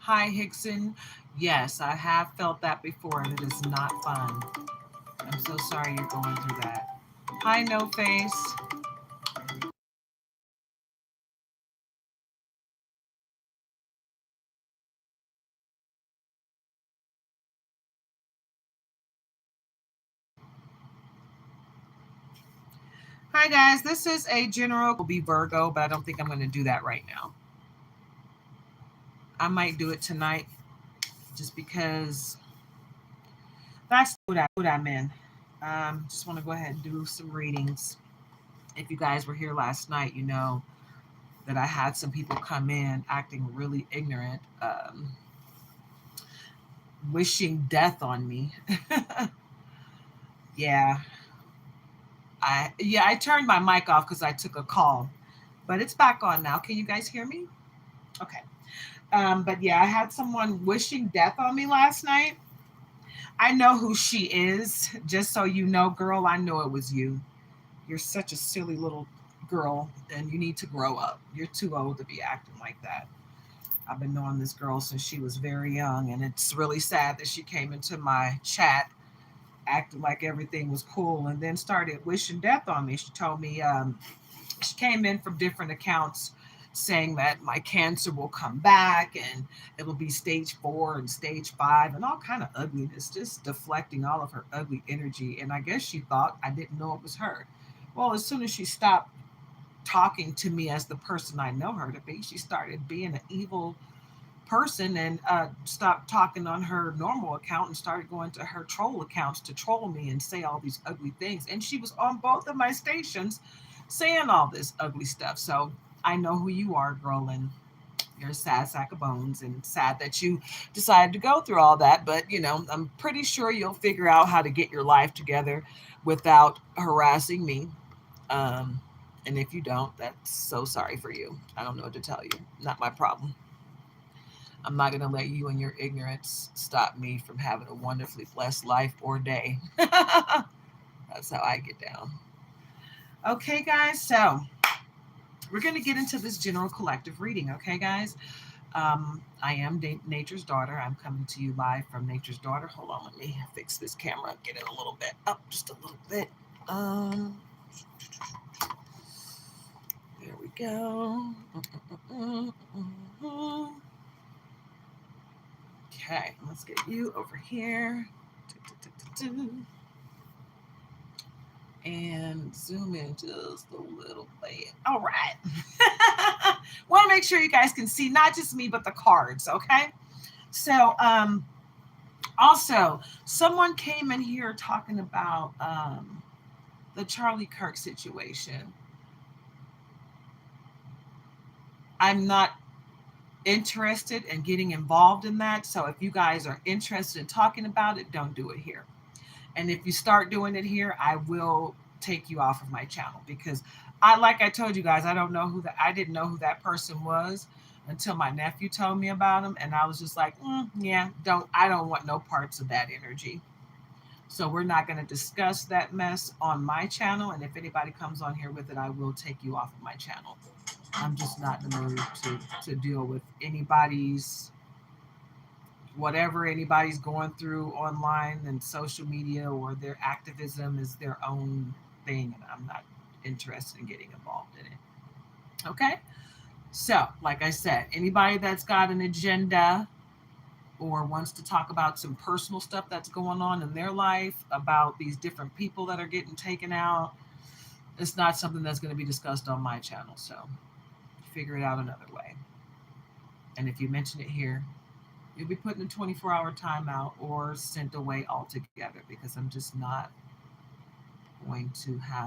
Hi, Hickson. Yes, I have felt that before, and it is not fun. I'm so sorry you're going through that. Hi, No Face. Hi, guys. This is a general, will be Virgo, but I don't think I'm going to do that right now. I might do it tonight just because that's what I'm in. Just want to go ahead and do some readings. If you guys were here last night, you know that I had some people come in acting really ignorant, wishing death on me. Yeah, I turned my mic off because I took a call, but it's back on now. Can you guys hear me? Okay. But yeah, I had someone wishing death on me last night. I know who she is. Just so you know, girl, I know it was you. You're such a silly little girl, and you need to grow up. You're too old to be acting like that. I've been knowing this girl since she was very young, and it's really sad that she came into my chat acting like everything was cool and then started wishing death on me. She told me she came in from different accounts saying that my cancer will come back and it'll be stage 4 and stage 5 and all kind of ugliness, just deflecting all of her ugly energy. And I guess she thought I didn't know it was her. Well, as soon as she stopped talking to me as the person I know her to be, she started being an evil person and stopped talking on her normal account and started going to her troll accounts to troll me and say all these ugly things. And she was on both of my stations saying all this ugly stuff. So I know who you are, girl, and you're a sad sack of bones and sad that you decided to go through all that. But, you know, I'm pretty sure you'll figure out how to get your life together without harassing me. Um, and if you don't, that's so sorry for you. I don't know what to tell you. Not my problem. I'm not going to let you and your ignorance stop me from having a wonderfully blessed life or day. That's how I get down. Okay, guys. So we're going to get into this general collective reading. Okay, guys. I am Nature's Daughter. I'm coming to you live from Nature's Daughter. Hold on, let me fix this camera. Get it a little bit up, just a little bit. There we go. Okay, let's get you over here. And zoom in just a little bit. All right. Want to make sure you guys can see not just me, but the cards. Okay. So, also, someone came in here talking about the Charlie Kirk situation. I'm not interested in getting involved in that. So, if you guys are interested in talking about it, don't do it here. And if you start doing it here, I will take you off of my channel because like I told you guys, I didn't know who that person was until my nephew told me about him. And I was just like, yeah, I don't want no parts of that energy. So we're not going to discuss that mess on my channel. And if anybody comes on here with it, I will take you off of my channel. I'm just not in the mood to deal with anybody's whatever anybody's going through online and social media, or their activism is their own thing, and I'm not interested in getting involved in it. Okay? So, like I said, anybody that's got an agenda or wants to talk about some personal stuff that's going on in their life, about these different people that are getting taken out, it's not something that's going to be discussed on my channel. So, figure it out another way. And if you mention it here, you'll be put in a 24-hour timeout or sent away altogether because I'm just not going to have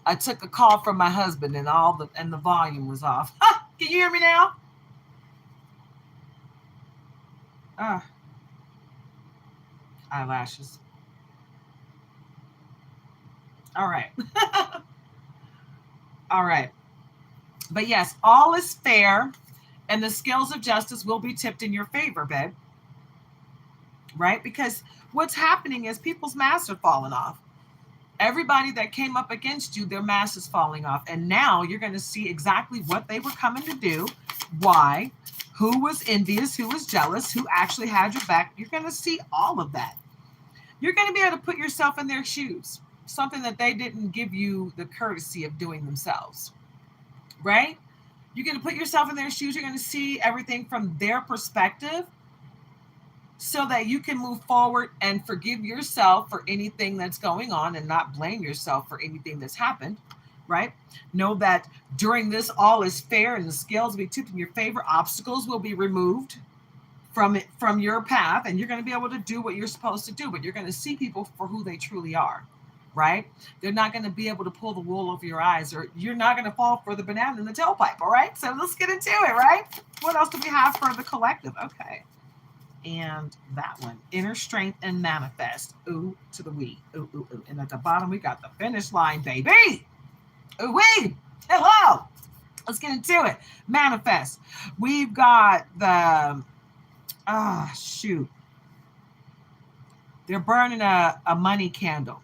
I took a call from my husband and the volume was off. Can you hear me now? Uh, Eyelashes. All right. All right. But yes, all is fair and the scales of justice will be tipped in your favor, babe. Right? Because what's happening is people's masks are falling off. Everybody that came up against you, their mask is falling off. And now you're going to see exactly what they were coming to do, why, who was envious, who was jealous, who actually had your back. You're going to see all of that. You're going to be able to put yourself in their shoes, something that they didn't give you the courtesy of doing themselves, right? You're going to put yourself in their shoes. You're going to see everything from their perspective so that you can move forward and forgive yourself for anything that's going on and not blame yourself for anything that's happened, right? Know that during this, all is fair and the scales will be tipped in your favor. Obstacles will be removed from your path, and you're going to be able to do what you're supposed to do, but you're going to see people for who they truly are, right? They're not going to be able to pull the wool over your eyes, or you're not going to fall for the banana in the tailpipe, all right? So let's get into it, right? What else do we have for the collective? Okay. And that one, inner strength and manifest. Ooh, to the we. Ooh, ooh, ooh. And at the bottom, we got the finish line, baby. Ooh, wee. Hello. Let's get into it. Manifest. We've got the, shoot. They're burning a money candle.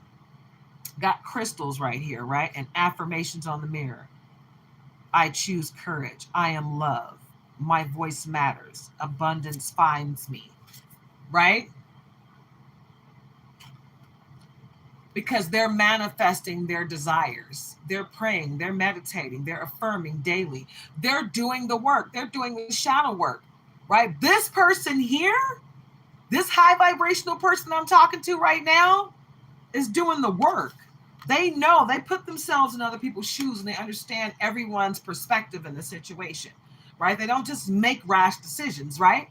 Got crystals right here, right? And affirmations on the mirror. I choose courage. I am love. My voice matters. Abundance finds me, right? Because they're manifesting their desires. They're praying, they're meditating, they're affirming daily. They're doing the work. They're doing the shadow work, right? This person here, this high vibrational person I'm talking to right now is doing the work. They know, they put themselves in other people's shoes and they understand everyone's perspective in the situation. Right? They don't just make rash decisions, right?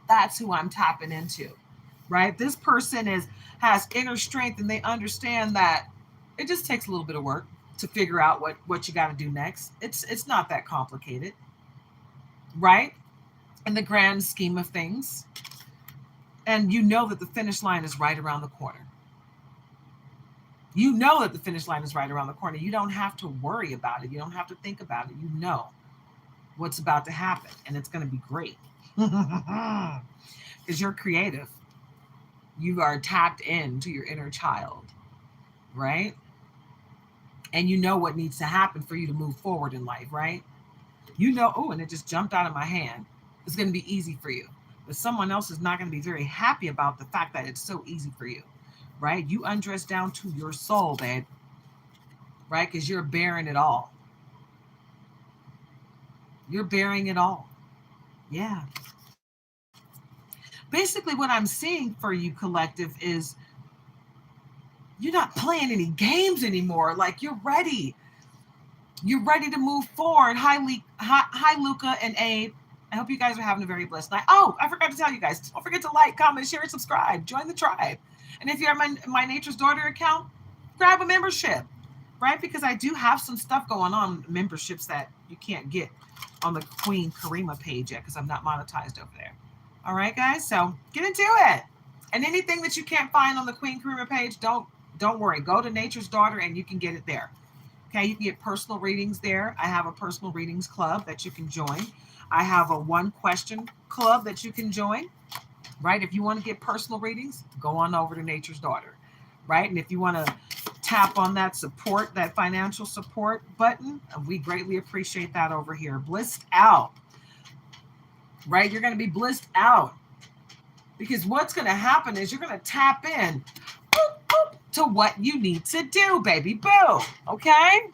That's who I'm tapping into, right? This person has inner strength and they understand that it just takes a little bit of work to figure out what you got to do next. It's not that complicated, right? In the grand scheme of things. And you know that the finish line is right around the corner. You know that the finish line is right around the corner. You don't have to worry about it. You don't have to think about it. You know what's about to happen, and it's going to be great because you're creative. You are tapped into your inner child, right? And you know what needs to happen for you to move forward in life, right? You know, oh, and it just jumped out of my hand. It's going to be easy for you, but someone else is not going to be very happy about the fact that it's so easy for you, right? You undress down to your soul, babe, right? Because you're bearing it all. You're bearing it all. Yeah. Basically, what I'm seeing for you, collective, is you're not playing any games anymore. Like, you're ready. You're ready to move forward. Hi, Luca and Abe. I hope you guys are having a very blessed night. Oh, I forgot to tell you guys. Don't forget to like, comment, share, and subscribe. Join the tribe. And if you're on my Nature's Daughter account, grab a membership, right? Because I do have some stuff going on, memberships that you can't get on the Queen Karima page yet because I'm not monetized over there. All right, guys, so get into it. And anything that you can't find on the Queen Karima page, don't worry. Go to Nature's Daughter and you can get it there. Okay, you can get personal readings there. I have a personal readings club that you can join. I have a one question club that you can join, right? If you want to get personal readings, go on over to Nature's Daughter, right? And if you want to tap on that support, that financial support button, we greatly appreciate that over here. Blissed out, right? You're going to be blissed out because what's going to happen is you're going to tap in to what you need to do, baby boo. Okay?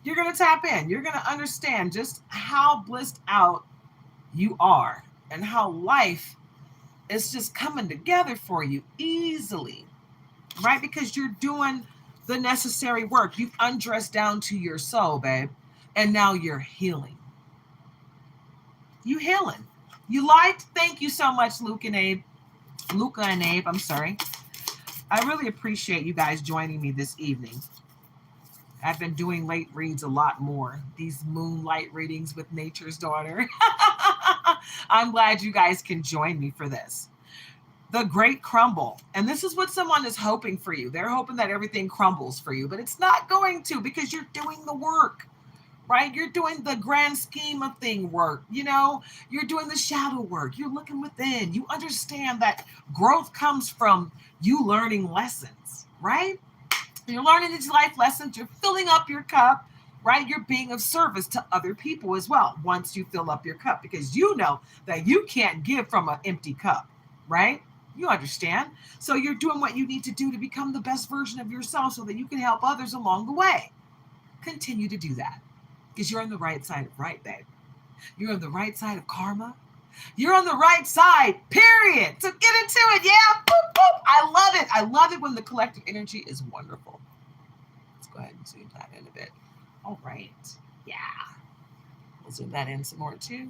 You're going to tap in. You're going to understand just how blissed out you are and how life is just coming together for you easily. Right? Because you're doing the necessary work. You've undressed down to your soul, babe. And now you're healing. You healing. You liked? Thank you so much, Luca and Abe. I'm sorry. I really appreciate you guys joining me this evening. I've been doing late reads a lot more. These moonlight readings with nature's daughter. I'm glad you guys can join me for this. The great crumble. And this is what someone is hoping for you. They're hoping that everything crumbles for you, but it's not going to because you're doing the work, right? You're doing the grand scheme of thing work. You're doing the shadow work. You're looking within. You understand that growth comes from you learning lessons, right? You're learning these life lessons. You're filling up your cup, right? You're being of service to other people as well once you fill up your cup because you know that you can't give from an empty cup, right? You understand? So you're doing what you need to do to become the best version of yourself so that you can help others along the way. Continue to do that because you're on the right side of right, babe. You're on the right side of karma. You're on the right side, period. So get into it, yeah? Boop, boop. I love it. I love it when the collective energy is wonderful. Let's go ahead and zoom that in a bit. All right. Yeah. We'll zoom that in some more too.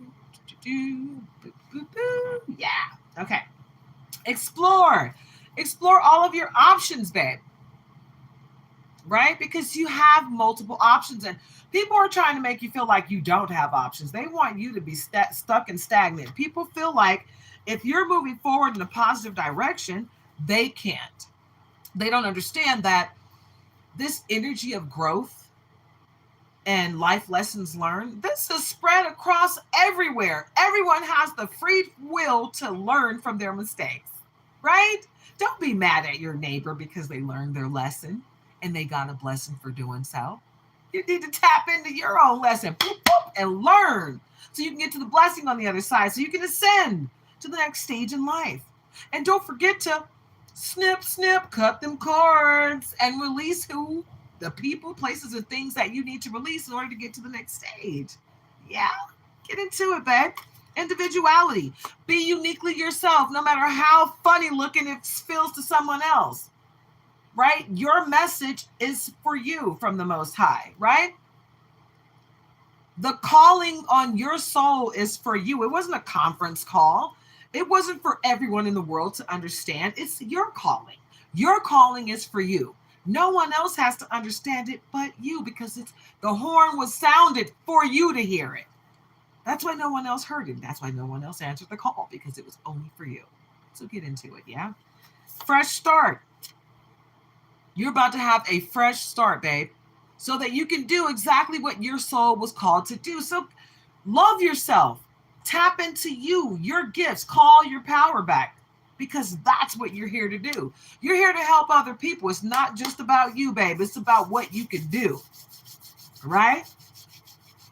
Boop, boop, boop. Yeah. Okay. Explore. Explore all of your options, babe. Right? Because you have multiple options and people are trying to make you feel like you don't have options. They want you to be stuck and stagnant. People feel like if you're moving forward in a positive direction, they can't. They don't understand that this energy of growth and life lessons learned, this is spread across everywhere. Everyone has the free will to learn from their mistakes, right? Don't be mad at your neighbor because they learned their lesson and they got a blessing for doing so. You need to tap into your own lesson boop, boop, and learn so you can get to the blessing on the other side so you can ascend to the next stage in life. And don't forget to snip, snip, cut them cords and release who? The people, places, and things that you need to release in order to get to the next stage. Yeah, get into it, babe. Individuality. Be uniquely yourself, no matter how funny looking it feels to someone else. Right? Your message is for you from the Most High, right? The calling on your soul is for you. It wasn't a conference call. It wasn't for everyone in the world to understand. It's your calling. Your calling is for you. No one else has to understand it but you because the horn was sounded for you to hear it. That's why no one else heard it. That's why no one else answered the call because it was only for you. So get into it, yeah? Fresh start. You're about to have a fresh start, babe, so that you can do exactly what your soul was called to do. So love yourself. Tap into you, your gifts. Call your power back because that's what you're here to do. You're here to help other people. It's not just about you, babe. It's about what you can do, right?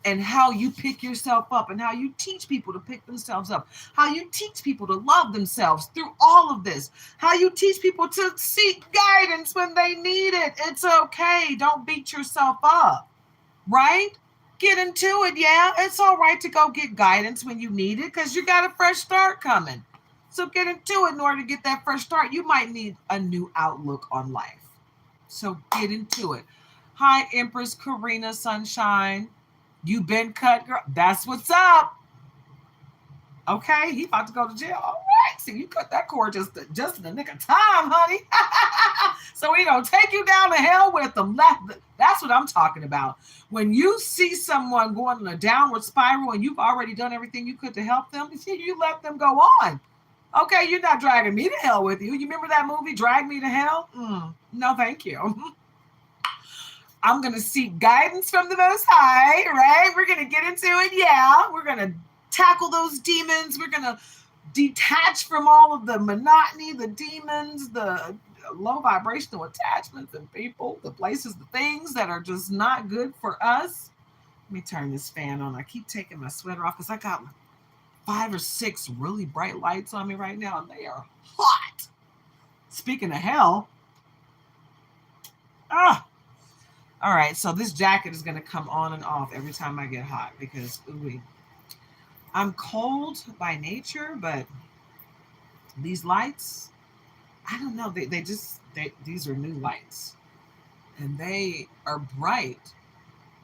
And how you pick yourself up and how you teach people to pick themselves up, how you teach people to love themselves through all of this, how you teach people to seek guidance when they need it. It's okay. Don't beat yourself up, right? Get into it, yeah? It's all right to go get guidance when you need it because you got a fresh start coming. So get into it in order to get that fresh start. You might need a new outlook on life. So get into it. Hi, Empress Karina Sunshine. You been cut, girl. That's what's up. Okay, he about to go to jail. All right, so you cut that cord just in the nick of time, honey. So he don't take you down to hell with them. That's what I'm talking about. When you see someone going in a downward spiral and you've already done everything you could to help them, you let them go on. Okay, you're not dragging me to hell with you. You remember that movie, Drag Me to Hell? No, thank you. I'm going to seek guidance from the Most High, right? We're going to get into it, yeah. We're going to tackle those demons. We're going to detach from all of the monotony, the demons, the low vibrational attachments and people, the places, the things that are just not good for us. Let me turn this fan on. I keep taking my sweater off because I got 5 or 6 really bright lights on me right now, and they are hot. Speaking of hell, all right, so this jacket is going to come on and off every time I get hot because I'm cold by nature, but these lights, I don't know, these are new lights, and they are bright,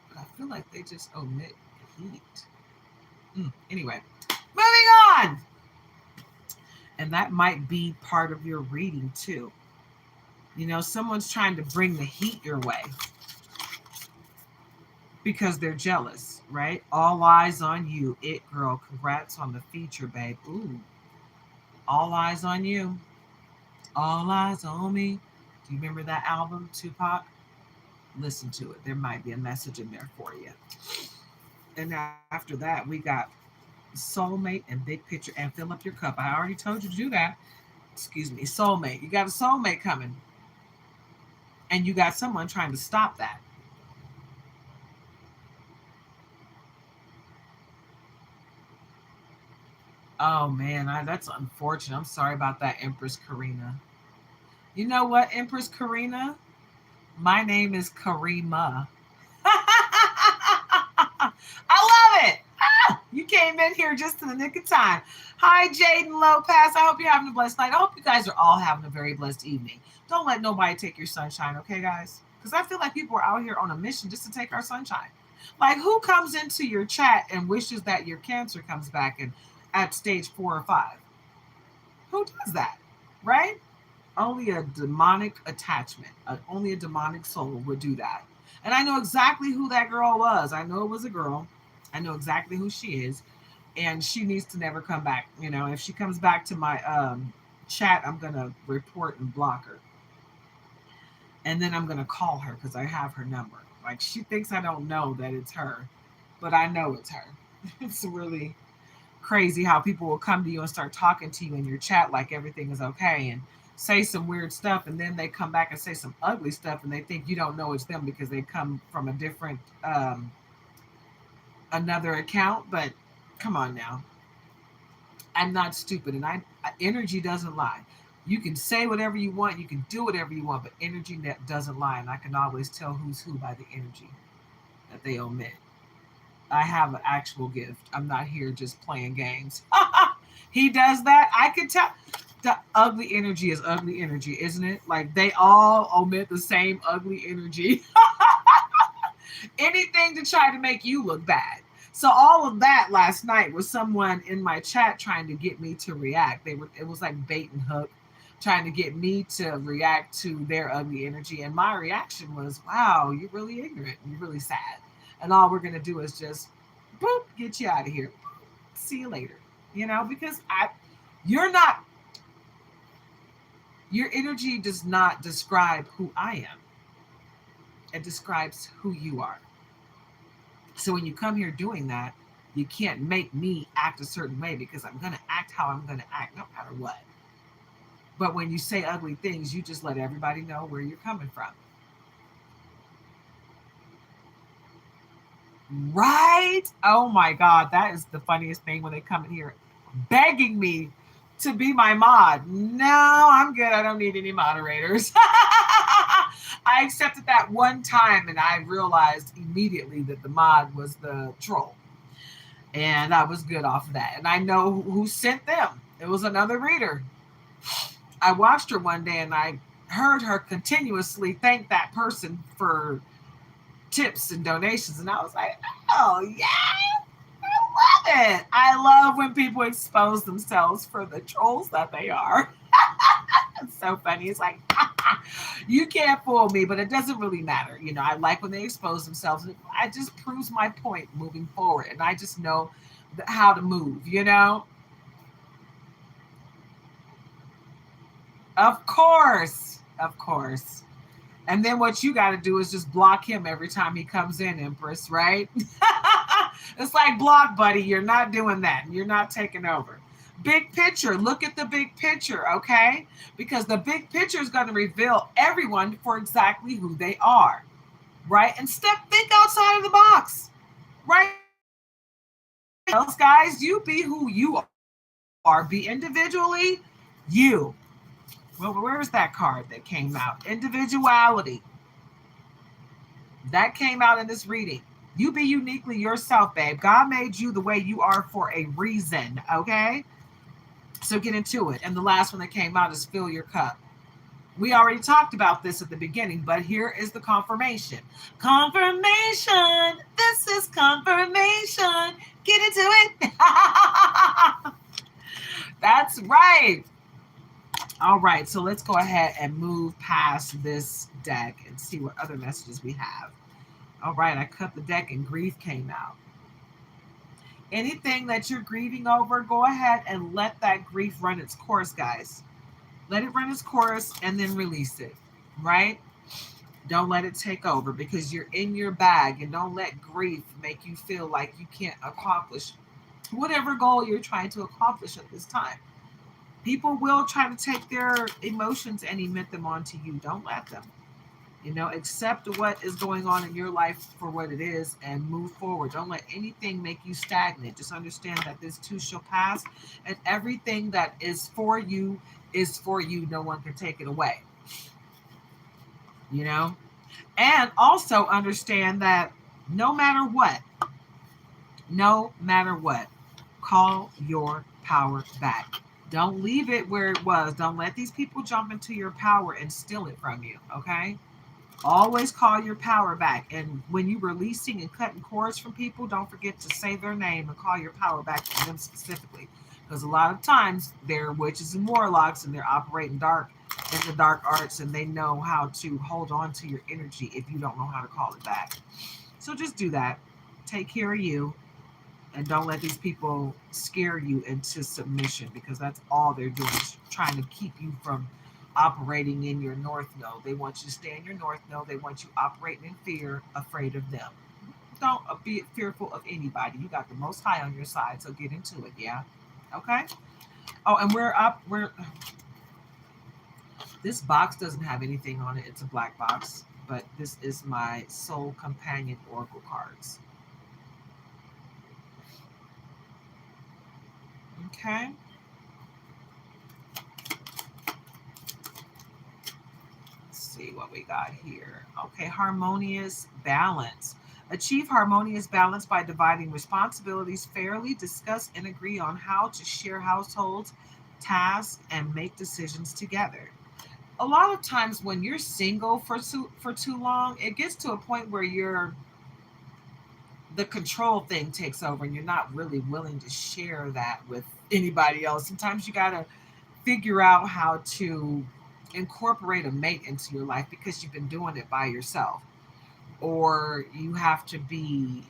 but I feel like they just omit heat. Anyway, moving on. And that might be part of your reading too. Someone's trying to bring the heat your way. because they're jealous, right? All eyes on you. It girl, congrats on the feature, babe. Ooh, all eyes on you. All eyes on me. Do you remember that album, Tupac? Listen to it. There might be a message in there for you. And after that, we got soulmate and big picture and fill up your cup. I already told you to do that. Excuse me, soulmate. You got a soulmate coming, and you got someone trying to stop that. Oh man, that's unfortunate. I'm sorry about that, Empress Karina. You know what, Empress Karina? My name is Karima. I love it. You came in here just in the nick of time. Hi, Jaden Lopez. I hope you're having a blessed night. I hope you guys are all having a very blessed evening. Don't let nobody take your sunshine, okay, guys? Because I feel like people are out here on a mission just to take our sunshine. Like, who comes into your chat and wishes that your cancer comes back and at stage 4 or 5? Who does that, right? Only a demonic attachment, only a demonic soul would do that. And I know exactly who that girl was. I know it was a girl. I know exactly who she is. And she needs to never come back. You know, if she comes back to my chat, I'm going to report and block her. And then I'm going to call her because I have her number. Like, she thinks I don't know that it's her, but I know it's her. It's really crazy how people will come to you and start talking to you in your chat like everything is okay and say some weird stuff, and then they come back and say some ugly stuff, and they think you don't know it's them because they come from a different another account. But come on now, I'm not stupid, and I energy doesn't lie. You can say whatever you want, you can do whatever you want, but energy doesn't lie, and I can always tell who's who by the energy that they omit. I have an actual gift. I'm not here just playing games. He does that. I can tell. The ugly energy is ugly energy, isn't it? Like, they all omit the same ugly energy. Anything to try to make you look bad. So all of that last night was someone in my chat trying to get me to react. It was like bait and hook, trying to get me to react to their ugly energy. And my reaction was, wow, you're really ignorant. You're really sad. And all we're gonna do is just boop, get you out of here. See you later. You know, because you're not, your energy does not describe who I am. It describes who you are. So when you come here doing that, you can't make me act a certain way because I'm going to act how I'm going to act no matter what. But when you say ugly things, you just let everybody know where you're coming from. Right? Oh my God, that is the funniest thing when they come in here begging me to be my mod. No, I'm good. I don't need any moderators. I accepted that one time and I realized immediately that the mod was the troll. And I was good off of that. And I know who sent them. It was another reader. I watched her one day and I heard her continuously thank that person for tips and donations. And I was like, oh, yeah. I love it. I love when people expose themselves for the trolls that they are. It's so funny. It's like, you can't fool me, but it doesn't really matter. You know, I like when they expose themselves. I just proves my point moving forward. And I just know how to move, you know? Of course. Of course. And then what you got to do is just block him every time he comes in, Empress, right? It's like, block, buddy. You're not doing that. You're not taking over. Big picture. Look at the big picture, okay? Because the big picture is going to reveal everyone for exactly who they are, right? And think outside of the box, right? Else, guys, you be who you are. Be individually you. Well, where's that card that came out? Individuality. That came out in this reading. You be uniquely yourself, babe. God made you the way you are for a reason, okay? So get into it. And the last one that came out is fill your cup. We already talked about this at the beginning, but here is the confirmation. Confirmation. This is confirmation. Get into it. That's right. All right, so let's go ahead and move past this deck and see what other messages we have. All right, I cut the deck and grief came out. Anything that you're grieving over, go ahead and let that grief run its course, guys. Let it run its course and then release it, right? Don't let it take over because you're in your bag, and don't let grief make you feel like you can't accomplish whatever goal you're trying to accomplish at this time. People will try to take their emotions and emit them onto you. Don't let them. Accept what is going on in your life for what it is and move forward. Don't let anything make you stagnant. Just understand that this too shall pass, and everything that is for you is for you. No one can take it away. You know? And also understand that no matter what, no matter what, call your power back. Don't leave it where it was. Don't let these people jump into your power and steal it from you, okay? Always call your power back. And when you're releasing and cutting cords from people, don't forget to say their name and call your power back to them specifically. Because a lot of times they're witches and warlocks and they're operating dark in the dark arts, and they know how to hold on to your energy if you don't know how to call it back. So just do that. Take care of you, and don't let these people scare you into submission, because that's all they're doing is trying to keep you from operating in your north node. They want you to stay in your north node. They want you operating in fear, afraid of them. Don't be fearful of anybody. You got the Most High on your side, so get into it. Yeah. Okay. Oh, and this box doesn't have anything on it. It's a black box, but this is my Soul Companion Oracle cards. Okay. Let's see what we got here. Okay, harmonious balance. Achieve harmonious balance by dividing responsibilities fairly, discuss and agree on how to share households, tasks, and make decisions together. A lot of times when you're single for too long, it gets to a point where the control thing takes over and you're not really willing to share that with anybody else. Sometimes you got to figure out how to incorporate a mate into your life because you've been doing it by yourself. Or you have to be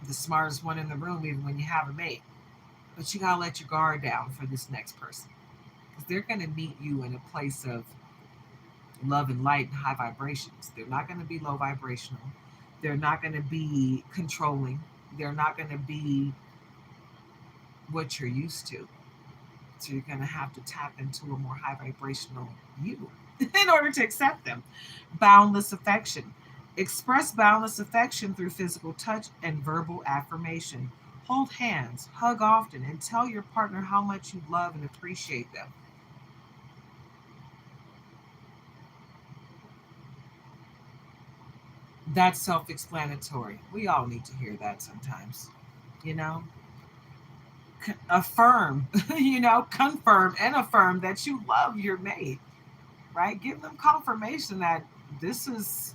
the smartest one in the room even when you have a mate. But you got to let your guard down for this next person, because they're going to meet you in a place of love and light and high vibrations. They're not going to be low vibrational. They're not going to be controlling. They're not going to be what you're used to. So you're going to have to tap into a more high vibrational you in order to accept them. Boundless affection. Express boundless affection through physical touch and verbal affirmation. Hold hands, hug often, and tell your partner how much you love and appreciate them. That's self explanatory. We all need to hear that sometimes. You know, affirm, confirm and affirm that you love your mate, right? Give them confirmation that this is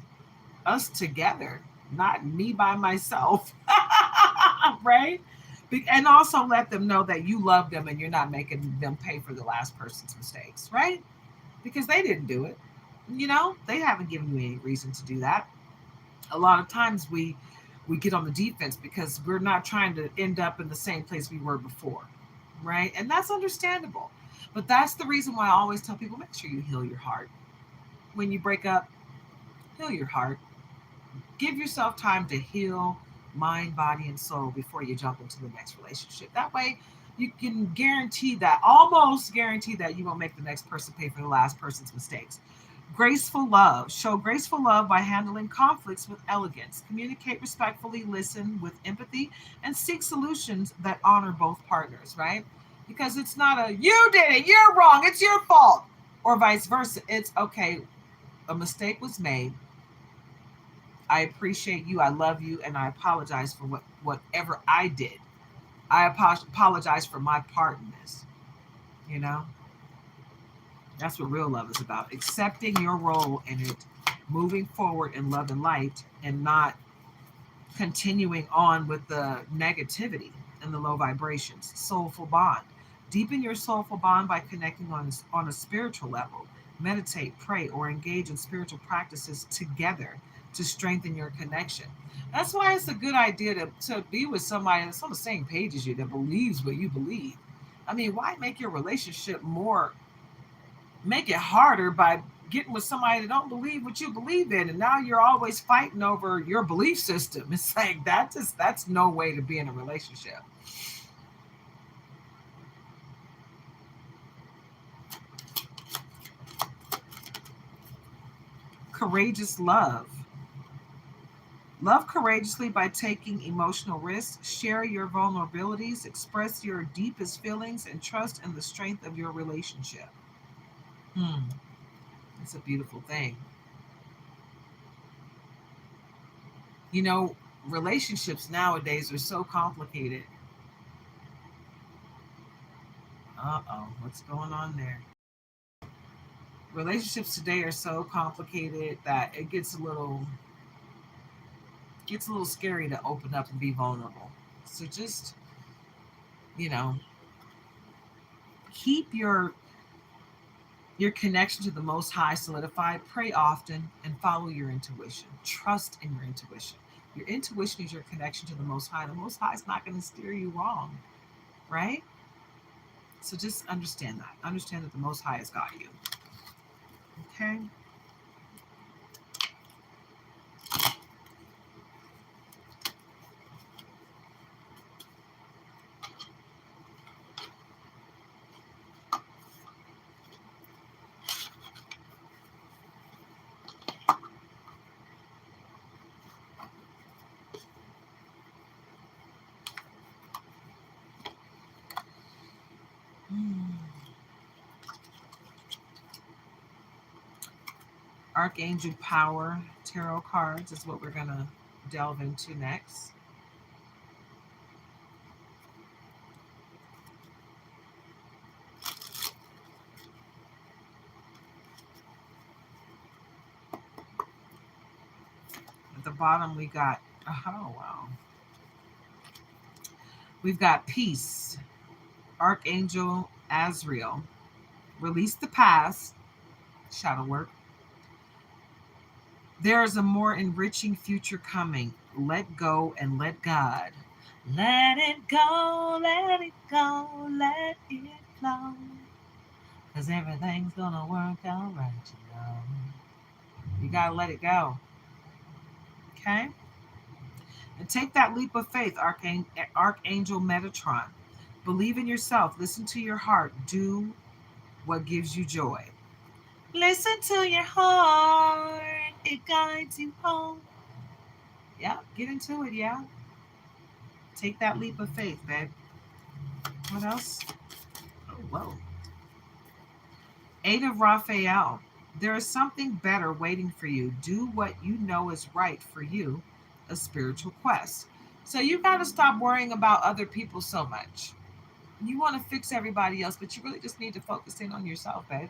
us together, not me by myself, right? And also let them know that you love them and you're not making them pay for the last person's mistakes, right? Because they didn't do it. They haven't given you any reason to do that. A lot of times we get on the defense because we're not trying to end up in the same place we were before, right? And that's understandable. But that's the reason why I always tell people, make sure you heal your heart. When you break up, heal your heart. Give yourself time to heal mind, body, and soul before you jump into the next relationship. That way, you can almost guarantee that you won't make the next person pay for the last person's mistakes. Graceful love. Show graceful love by handling conflicts with elegance. Communicate respectfully, listen with empathy, and seek solutions that honor both partners, right? Because it's not you did it, you're wrong, it's your fault, or vice versa. It's okay, a mistake was made. I appreciate you, I love you, and I apologize for whatever I did. I apologize for my part in this. You know, that's what real love is about. Accepting your role in it, moving forward in love and light, and not continuing on with the negativity and the low vibrations. Soulful bond. Deepen your soulful bond by connecting on a spiritual level. Meditate, pray, or engage in spiritual practices together. to strengthen your connection. That's why it's a good idea to be with somebody that's on the same page as you, that believes what you believe. I mean, why make your relationship make it harder by getting with somebody that don't believe what you believe in, and now you're always fighting over your belief system? It's like that's no way to be in a relationship. Courageous love. Love courageously by taking emotional risks, share your vulnerabilities, express your deepest feelings, and trust in the strength of your relationship. Hmm, it's a beautiful thing. You know, relationships nowadays are so complicated. Uh-oh, what's going on there? Relationships today are so complicated that it gets a little scary to open up and be vulnerable. So just, you know, keep your connection to the Most High solidified. Pray often and follow your intuition. Trust in your intuition. Your intuition is your connection to the Most High. The Most High is not going to steer you wrong, right? So just understand that. Understand that the Most High has got you. Okay. Hmm. Archangel Power Tarot cards is what we're going to delve into next. At the bottom, we got, oh, wow. We've got Peace, Archangel Azrael. Release the past, shadow work. There is a more enriching future coming. Let go and let God. Let it go, let it go, let it flow. Because everything's going to work out right, you know. You got to let it go. Okay? And take that leap of faith, Archangel Metatron. Believe in yourself. Listen to your heart. Do what gives you joy. Listen to your heart. It guides you home. Yeah, get into it, yeah. Take that leap of faith, babe. What else? Oh, whoa. Eight of Raphael. There is something better waiting for you. Do what you know is right for you, a spiritual quest. So you got to stop worrying about other people so much. You want to fix everybody else, but you really just need to focus in on yourself, babe.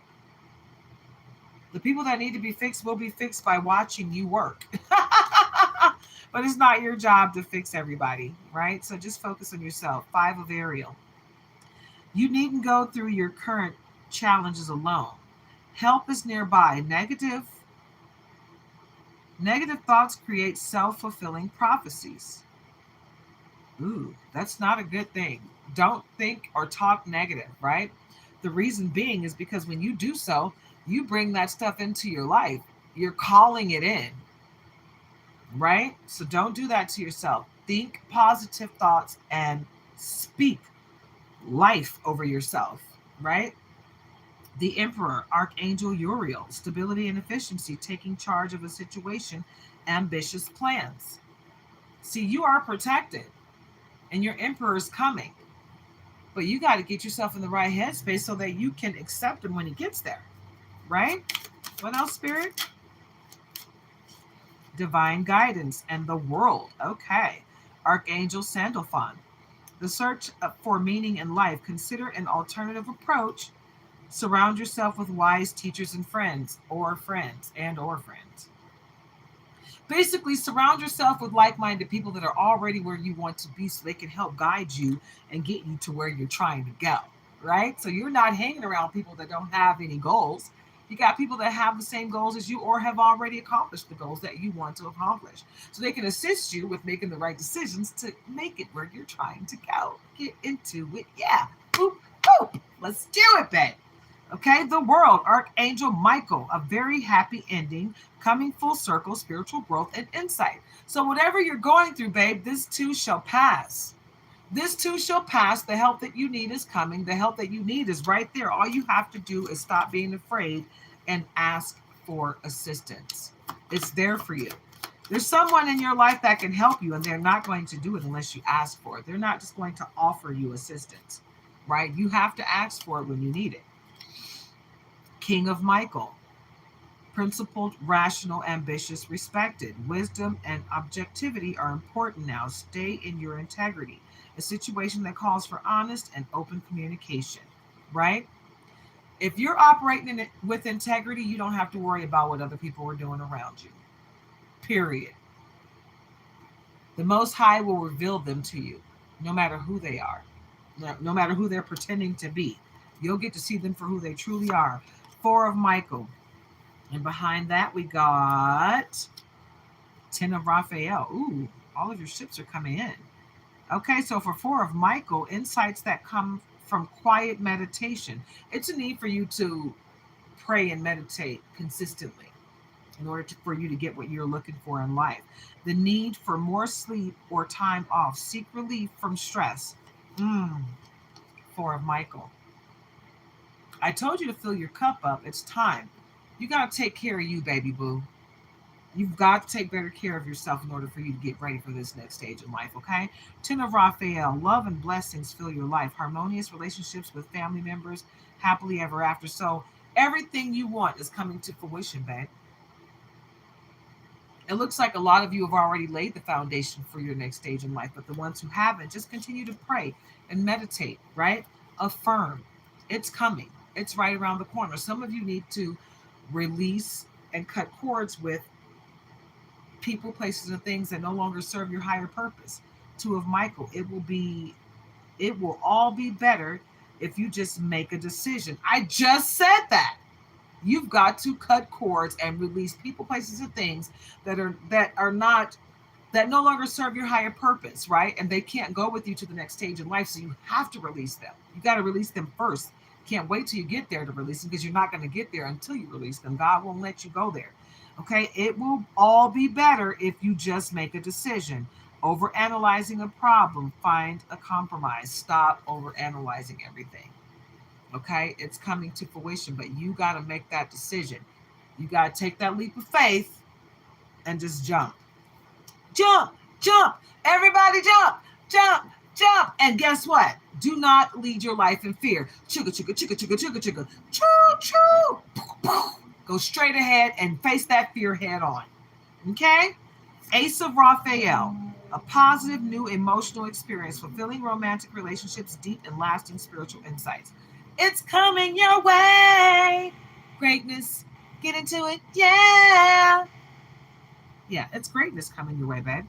The people that need to be fixed will be fixed by watching you work. But it's not your job to fix everybody, right? So just focus on yourself. Five of Ariel. You needn't go through your current challenges alone. Help is nearby. Negative thoughts create self-fulfilling prophecies. Ooh, that's not a good thing. Don't think or talk negative, right? The reason being is because when you do so, you bring that stuff into your life. You're calling it in, right? So don't do that to yourself. Think positive thoughts and speak life over yourself, right? The Emperor, Archangel Uriel, stability and efficiency, taking charge of a situation, ambitious plans. See, you are protected and your Emperor is coming, but you got to get yourself in the right headspace so that you can accept him when he gets there, right? What else, Spirit? Divine guidance and the world. Okay. Archangel Sandalphon. The search for meaning in life. Consider an alternative approach. Surround yourself with wise teachers and friends, or friends, and or friends. Basically, surround yourself with like-minded people that are already where you want to be so they can help guide you and get you to where you're trying to go, right? So you're not hanging around people that don't have any goals. You got people that have the same goals as you or have already accomplished the goals that you want to accomplish. So they can assist you with making the right decisions to make it where you're trying to go. Get into it. Yeah. Boop, boop. Let's do it, babe. Okay, the world, Archangel Michael, a very happy ending, coming full circle, spiritual growth and insight. So, whatever you're going through, babe, this too shall pass. This too shall pass. The help that you need is coming. The help that you need is right there. All you have to do is stop being afraid and ask for assistance. It's there for you. There's someone in your life that can help you, and they're not going to do it unless you ask for it. They're not just going to offer you assistance, right? You have to ask for it when you need it. King of Michael, principled, rational, ambitious, respected. Wisdom and objectivity are important now. Stay in your integrity. A situation that calls for honest and open communication, right? If you're operating in it with integrity, you don't have to worry about what other people are doing around you. Period. The Most High will reveal them to you, no matter who they are, no matter who they're pretending to be. You'll get to see them for who they truly are. Four of Michael. And behind that, we got 10 of Raphael. Ooh, all of your ships are coming in. Okay, so for Four of Michael, insights that come from quiet meditation. It's a need for you to pray and meditate consistently in order for you to get what you're looking for in life. The need for more sleep or time off. Seek relief from stress. Four of Michael. I told you to fill your cup up. It's time. You got to take care of you, baby boo. You've got to take better care of yourself in order for you to get ready for this next stage in life, okay? 10 of Raphael, love and blessings fill your life. Harmonious relationships with family members, happily ever after. So everything you want is coming to fruition, babe. It looks like a lot of you have already laid the foundation for your next stage in life, but the ones who haven't, just continue to pray and meditate, right? Affirm. It's coming. It's right around the corner. Some of you need to release and cut cords with people, places, and things that no longer serve your higher purpose. Two of Michael, it will all be better if you just make a decision. I just said that. You've got to cut cords and release people, places, and things that no longer serve your higher purpose, right? And they can't go with you to the next stage in life. So you have to release them. You got to release them first. Can't wait till you get there to release them, because you're not going to get there until you release them. God won't let you go there. Okay, it will all be better if you just make a decision. Over analyzing a problem, find a compromise. Stop over analyzing everything. Okay, it's coming to fruition, but you got to make that decision. You got to take that leap of faith and just jump. Jump, jump, everybody jump, jump, jump. And guess what? Do not lead your life in fear. Chugga, chugga, chugga, chugga, chugga, chugga. Choo, choo. Go straight ahead and face that fear head on. Okay? Ace of Raphael. A positive, new emotional experience, fulfilling romantic relationships, deep and lasting spiritual insights. It's coming your way. Greatness. Get into it. Yeah. Yeah, it's greatness coming your way, babe.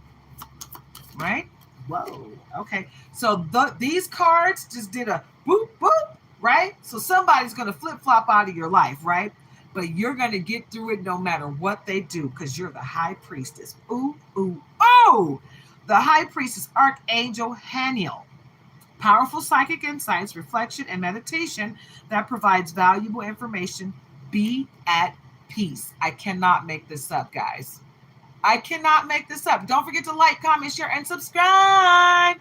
Right? Whoa. Okay. So these cards just did a boop, boop, right? So somebody's going to flip-flop out of your life, right? But you're going to get through it no matter what they do, because you're the high priestess. Ooh, ooh, oh! The high priestess, Archangel Haniel. Powerful psychic insights, reflection, and meditation that provides valuable information. Be at peace. I cannot make this up, guys. I cannot make this up. Don't forget to like, comment, share, and subscribe.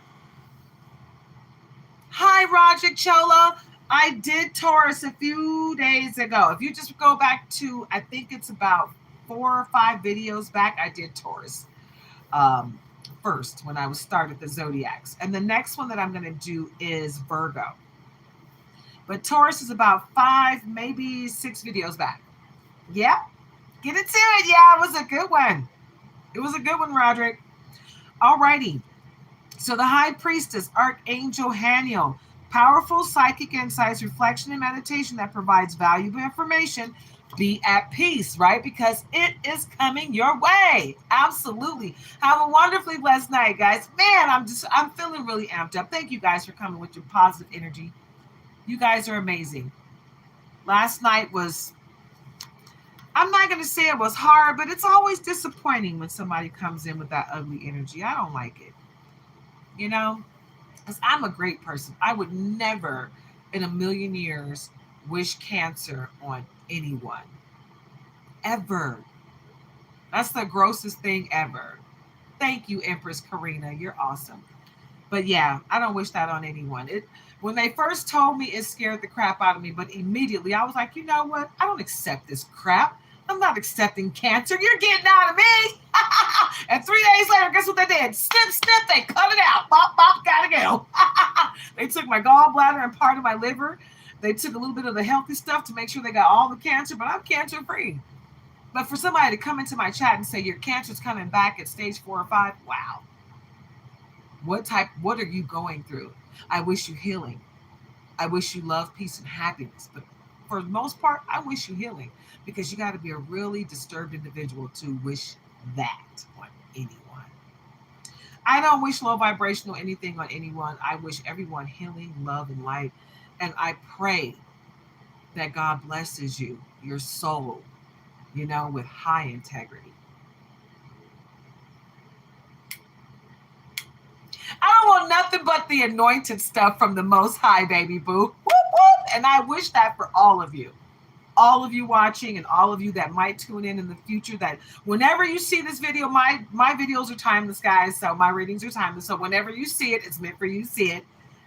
Hi, Roger Chola. I did Taurus a few days ago. If you just go back to, I think it's about 4 or 5 videos back, I did Taurus first when I was started the Zodiacs. And the next one that I'm going to do is Virgo. But Taurus is about 5, maybe 6 videos back. Yeah, get into it. Yeah, it was a good one. It was a good one, Roderick. All righty. So the High Priestess, Archangel Haniel. Powerful psychic insights, reflection, and meditation that provides valuable information. Be at peace, right? Because it is coming your way. Absolutely. Have a wonderfully blessed night, guys. Man, I'm feeling really amped up. Thank you guys for coming with your positive energy. You guys are amazing. Last night was I'm not going to say it was hard, but it's always disappointing when somebody comes in with that ugly energy. I don't like it, you know, because I'm a great person. I would never in a million years wish cancer on anyone, ever. That's the grossest thing ever. Thank you, Empress Karina. You're awesome. But yeah, I don't wish that on anyone. It when they first told me, it scared the crap out of me. But immediately I was like, you know what? I don't accept this crap. I'm not accepting cancer. You're getting out of me. And 3 days later, guess what they did? Snip, snip, they cut it out. Bop, bop, gotta go. They took my gallbladder and part of my liver. They took a little bit of the healthy stuff to make sure they got all the cancer, but I'm cancer free. But for somebody to come into my chat and say your cancer's coming back at stage 4 or 5, wow. What are you going through? I wish you healing. I wish you love, peace, and happiness. But for the most part, I wish you healing because you got to be a really disturbed individual to wish that on anyone. I don't wish low vibrational anything on anyone. I wish everyone healing, love, and light. And I pray that God blesses you, your soul, with high integrity. I don't want nothing but the anointed stuff from the Most High, baby boo. Whoop, whoop. And I wish that for all of you. All of you watching and all of you that might tune in the future, that whenever you see this video, my videos are timeless, guys. So my readings are timeless. So whenever you see it, it's meant for you to see it,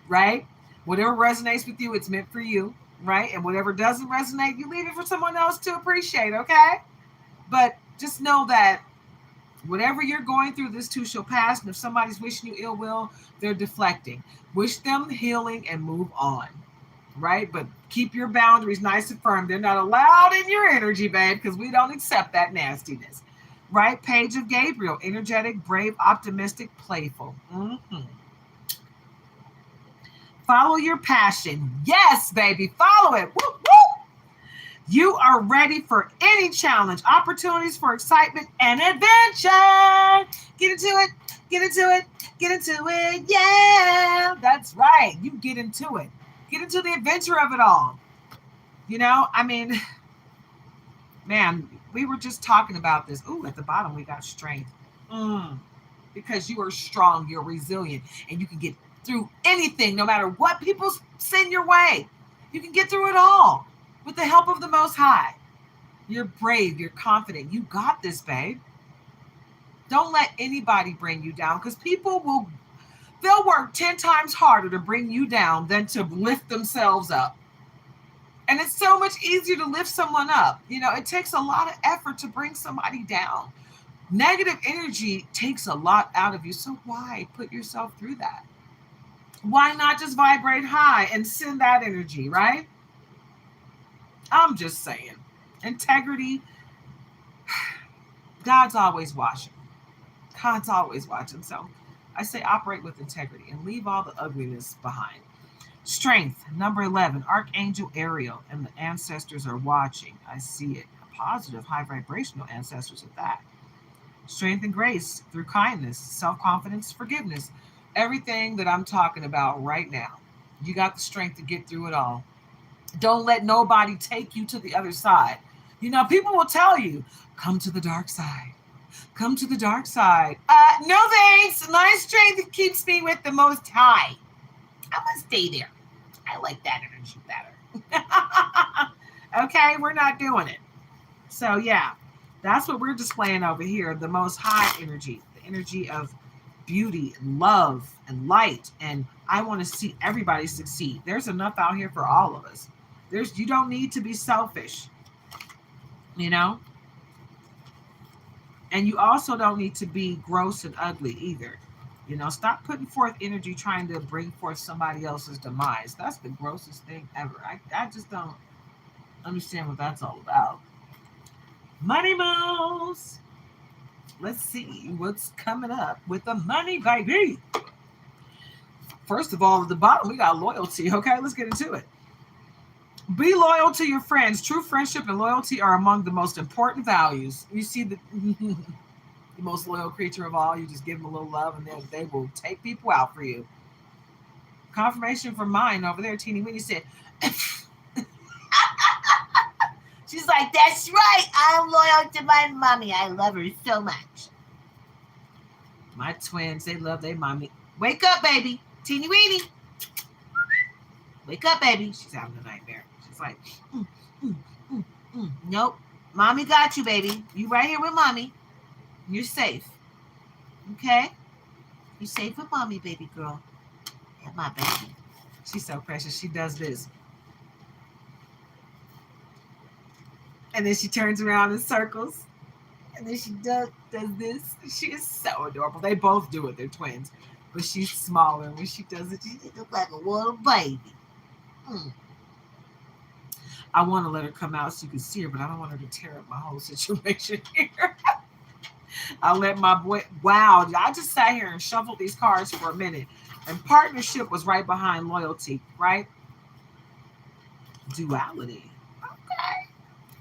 right? Whatever resonates with you, it's meant for you, right? And whatever doesn't resonate, you leave it for someone else to appreciate, okay? But just know that whatever you're going through, this too shall pass. And if somebody's wishing you ill will, they're deflecting. Wish them healing and move on, right? But keep your boundaries nice and firm. They're not allowed in your energy, babe, because we don't accept that nastiness, right? Page of Gabriel, energetic, brave, optimistic, playful. Follow your passion. Yes, baby, follow it. Woo, woo. You are ready for any challenge, opportunities for excitement and adventure. Get into it, get into it, get into it. Yeah, that's right. You get into it. Get into the adventure of it all. Man, we were just talking about this. Ooh, at the bottom, we got strength. Because you are strong, you're resilient, and you can get through anything, no matter what people send your way. You can get through it all with the help of the Most High. You're brave, you're confident. You got this, babe. Don't let anybody bring you down, because they'll work 10 times harder to bring you down than to lift themselves up. And it's so much easier to lift someone up. It takes a lot of effort to bring somebody down. Negative energy takes a lot out of you. So why put yourself through that? Why not just vibrate high and send that energy, right? I'm just saying. Integrity, God's always watching. God's always watching. So I say operate with integrity and leave all the ugliness behind. Strength, number 11, Archangel Ariel, and the ancestors are watching. I see it. Positive, high vibrational ancestors at that. Strength and grace through kindness, self-confidence, forgiveness. Everything that I'm talking about right now. You got the strength to get through it all. Don't let nobody take you to the other side. People will tell you, come to the dark side. Come to the dark side. No thanks. My strength keeps me with the Most High. I'm going to stay there. I like that energy better. Okay, we're not doing it. So yeah, that's what we're displaying over here. The Most High energy, the energy of beauty and love and light. And I want to see everybody succeed. There's enough out here for all of us. You don't need to be selfish, And you also don't need to be gross and ugly either. Stop putting forth energy trying to bring forth somebody else's demise. That's the grossest thing ever. I just don't understand what that's all about. Money moves. Let's see what's coming up with the money, baby. First of all, at the bottom, we got loyalty. Okay, let's get into it. Be loyal to your friends. True friendship and loyalty are among the most important values. You see the most loyal creature of all. You just give them a little love, and then they will take people out for you. Confirmation from mine over there. Teeny Weeny said, She's like, that's right. I'm loyal to my mommy. I love her so much. My twins, they love their mommy. Wake up, baby. Teeny weeny. Wake up, baby. She's having a nightmare. She's like, mm, mm, mm, nope. Mommy got you, baby. You right here with mommy. You're safe. Okay? You're safe with mommy, baby girl. And my baby. She's so precious. She does this. And then she turns around in circles. And then she does this. She is so adorable. They both do it. They're twins. But she's smaller. When she does it, she looks like a little baby. Mm. I want to let her come out so you can see her, but I don't want her to tear up my whole situation here. I'll let my boy. Wow, I just sat here and shuffled these cards for a minute. And partnership was right behind loyalty, right? Duality. Okay.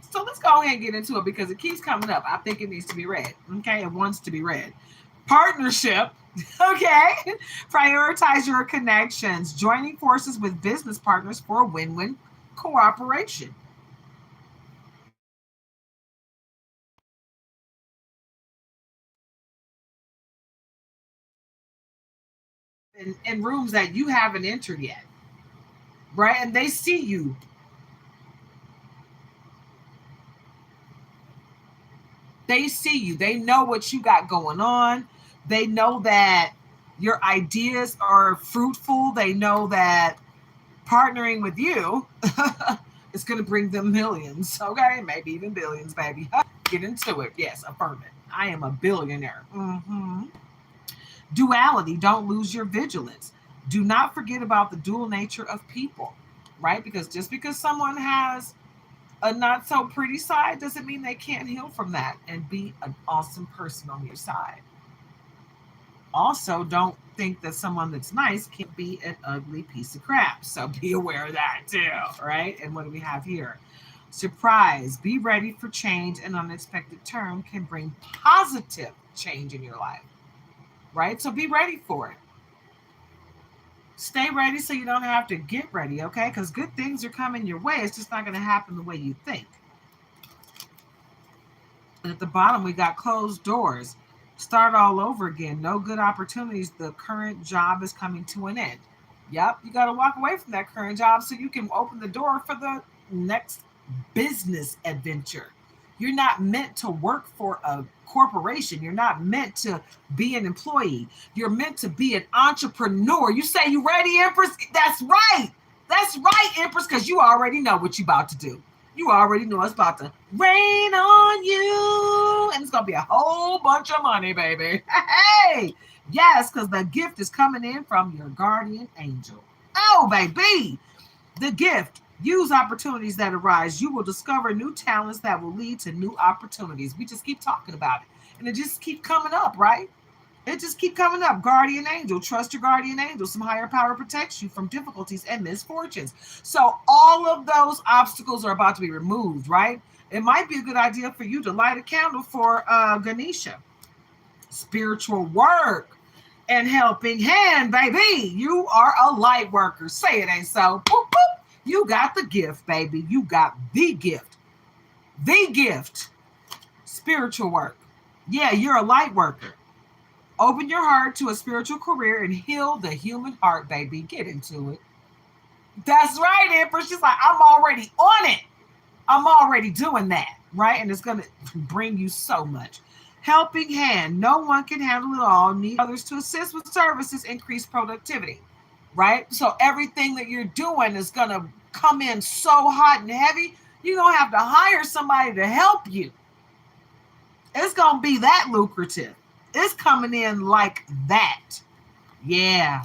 So let's go ahead and get into it because it keeps coming up. I think it needs to be read. Okay, it wants to be read. Partnership. Okay. Prioritize your connections. Joining forces with business partners for win-win cooperation. In rooms that you haven't entered yet, right? And they see you. They see you. They know what you got going on. They know that your ideas are fruitful. They know that partnering with you is going to bring them millions, okay? Maybe even billions, baby. Get into it. Yes, affirm it. I am a billionaire. Mm-hmm. Duality, don't lose your vigilance. Do not forget about the dual nature of people, right? Because just because someone has a not so pretty side doesn't mean they can't heal from that and be an awesome person on your side. Also, don't think that someone that's nice can be an ugly piece of crap. So be aware of that too, right? And what do we have here? Surprise. Be ready for change. An unexpected turn can bring positive change in your life, right? So be ready for it. Stay ready so you don't have to get ready, okay? Because good things are coming your way. It's just not going to happen the way you think. And at the bottom, we got closed doors. Start all over again. No good opportunities. The current job is coming to an end. Yep, you got to walk away from that current job so you can open the door for the next business adventure. You're not meant to work for a corporation. You're not meant to be an employee. You're meant to be an entrepreneur. You say you ready, Empress? That's right. That's right, Empress, because you already know what you about to do. You already know it's about to rain on you. And it's going to be a whole bunch of money, baby. Hey, yes, because the gift is coming in from your guardian angel. Oh, baby. The gift. Use opportunities that arise. You will discover new talents that will lead to new opportunities. We just keep talking about it. And it just keep coming up, right? It just keep coming up. Guardian angel. Trust your guardian angel. Some higher power protects you from difficulties and misfortunes. So all of those obstacles are about to be removed, right? It might be a good idea for you to light a candle for Ganesha. Spiritual work and helping hand, baby. You are a light worker. Say it ain't so. Boop, boop. You got the gift, baby. You got the gift. The gift. Spiritual work. Yeah, you're a light worker. Open your heart to a spiritual career and heal the human heart, baby. Get into it. That's right, Empress. She's like, I'm already on it. I'm already doing that, right? And it's going to bring you so much. Helping hand. No one can handle it all. Need others to assist with services, increase productivity, right? So everything that you're doing is going to come in so hot and heavy. You're going to have to hire somebody to help you. It's going to be that lucrative. It's coming in like that. Yeah.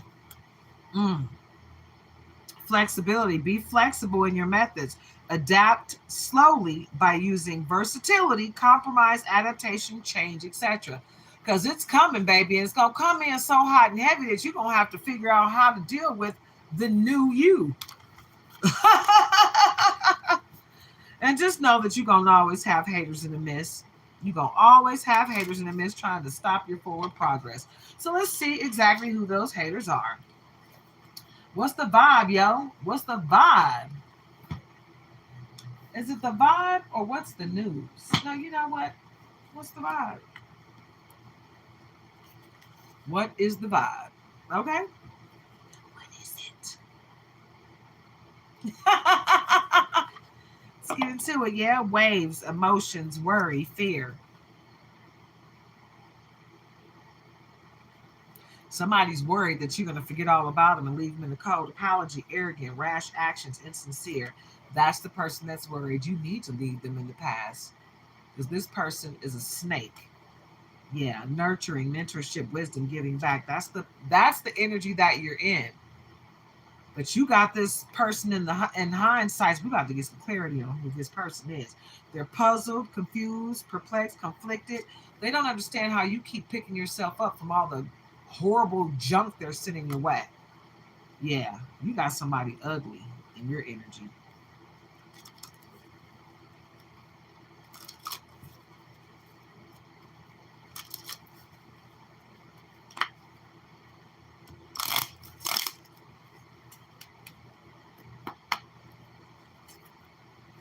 Flexibility. Be flexible in your methods. Adapt slowly by using versatility, compromise, adaptation, change, etc. Because it's coming, baby. And it's going to come in so hot and heavy that you're going to have to figure out how to deal with the new you. And just know that you're going to always have haters in the midst. You're going to always have haters in the midst trying to stop your forward progress. So let's see exactly who those haters are. What's the vibe, yo? What's the vibe? Is it the vibe or what's the news? No, you know what? What's the vibe? What is the vibe? Okay. What is it? Let's get into it. Yeah. Waves, emotions, worry, fear. Somebody's worried that you're going to forget all about them and leave them in the cold. Apology, arrogant, rash actions, insincere. That's the person that's worried. You need to leave them in the past because this person is a snake. Yeah, nurturing, mentorship, wisdom, giving back. That's the energy that you're in. But you got this person in hindsight. We got to get some clarity on who this person is. They're puzzled, confused, perplexed, conflicted. They don't understand how you keep picking yourself up from all the horrible junk they're sending your way. Yeah, you got somebody ugly in your energy.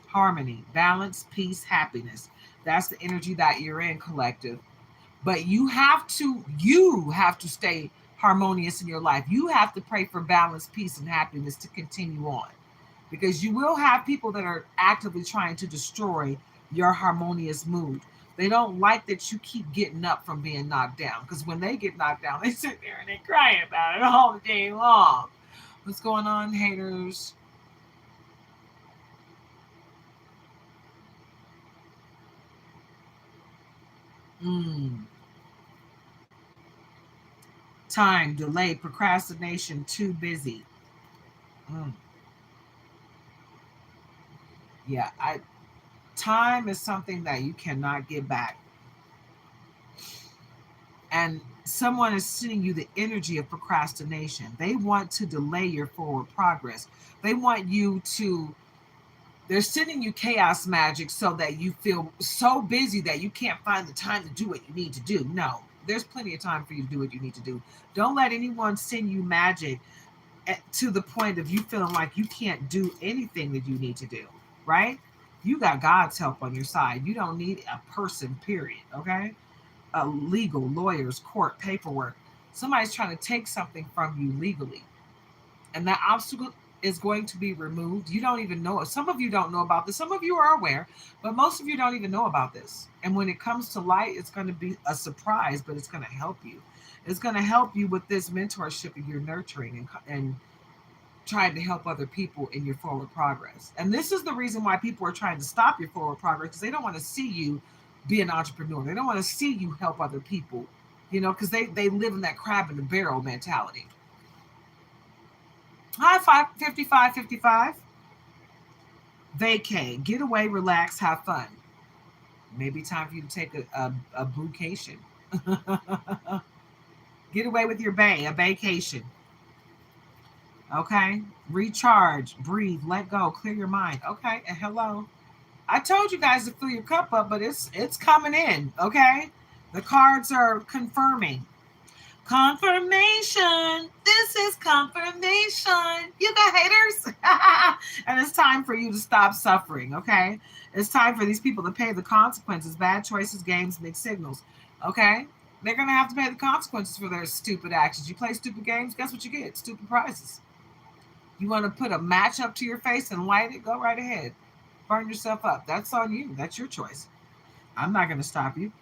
Harmony, balance, peace, happiness. That's the energy that you're in, collective. But you have to stay harmonious in your life. You have to pray for balance, peace, and happiness to continue on. Because you will have people that are actively trying to destroy your harmonious mood. They don't like that you keep getting up from being knocked down. Because when they get knocked down, they sit there and they cry about it all day long. What's going on, haters? Mm. Time, delay, procrastination, too busy. Mm. Yeah, time is something that you cannot get back. And someone is sending you the energy of procrastination. They want to delay your forward progress. They want you to, they're sending you chaos magic so that you feel so busy that you can't find the time to do what you need to do. No, there's plenty of time for you to do what you need to do. Don't let anyone send you magic to the point of you feeling like you can't do anything that you need to do, right? You got God's help on your side. You don't need a person, period. Okay? Legal, lawyers, court, paperwork. Somebody's trying to take something from you legally, and that obstacle is going to be removed. You don't even know it. Some of you don't know about this. Some of you are aware, but most of you don't even know about this. And when it comes to light, it's going to be a surprise, but it's going to help you. It's going to help you with this mentorship that you're nurturing and trying to help other people in your forward progress. And this is the reason why people are trying to stop your forward progress because they don't want to see you be an entrepreneur. They don't want to see you help other people, because they live in that crab in the barrel mentality. Hi, 5555. Vacay, get away, relax, have fun. Maybe time for you to take a vacation. Get away with your bay, a vacation. Okay? Recharge, breathe, let go, clear your mind. Okay, and hello. I told you guys to fill your cup up, but it's coming in, okay? The cards are confirming. Confirmation. This is confirmation. You got haters? And it's time for you to stop suffering, okay? It's time for these people to pay the consequences. Bad choices, games, mixed signals, okay? They're going to have to pay the consequences for their stupid actions. You play stupid games, guess what you get? Stupid prizes. You want to put a match up to your face and light it? Go right ahead. Burn yourself up. That's on you. That's your choice. I'm not going to stop you.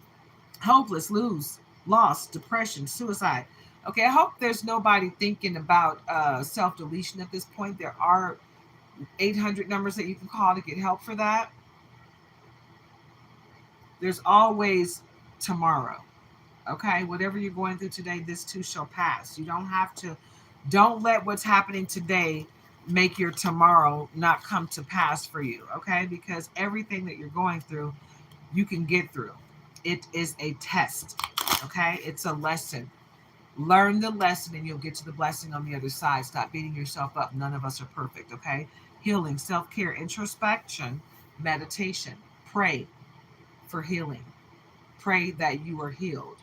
Hopeless, lose, lost, depression, suicide. Okay, I hope there's nobody thinking about self deletion at this point. There are 800 numbers that you can call to get help for that. There's always tomorrow. Okay, whatever you're going through today, this too shall pass. You don't have to, don't let what's happening today make your tomorrow not come to pass for you. Okay, because everything that you're going through, you can get through. It is a test. Okay, it's a lesson. Learn the lesson and you'll get to the blessing on the other side. Stop beating yourself up. None of us are perfect. Okay, healing, self-care, introspection, meditation. Pray for healing. Pray that you are healed.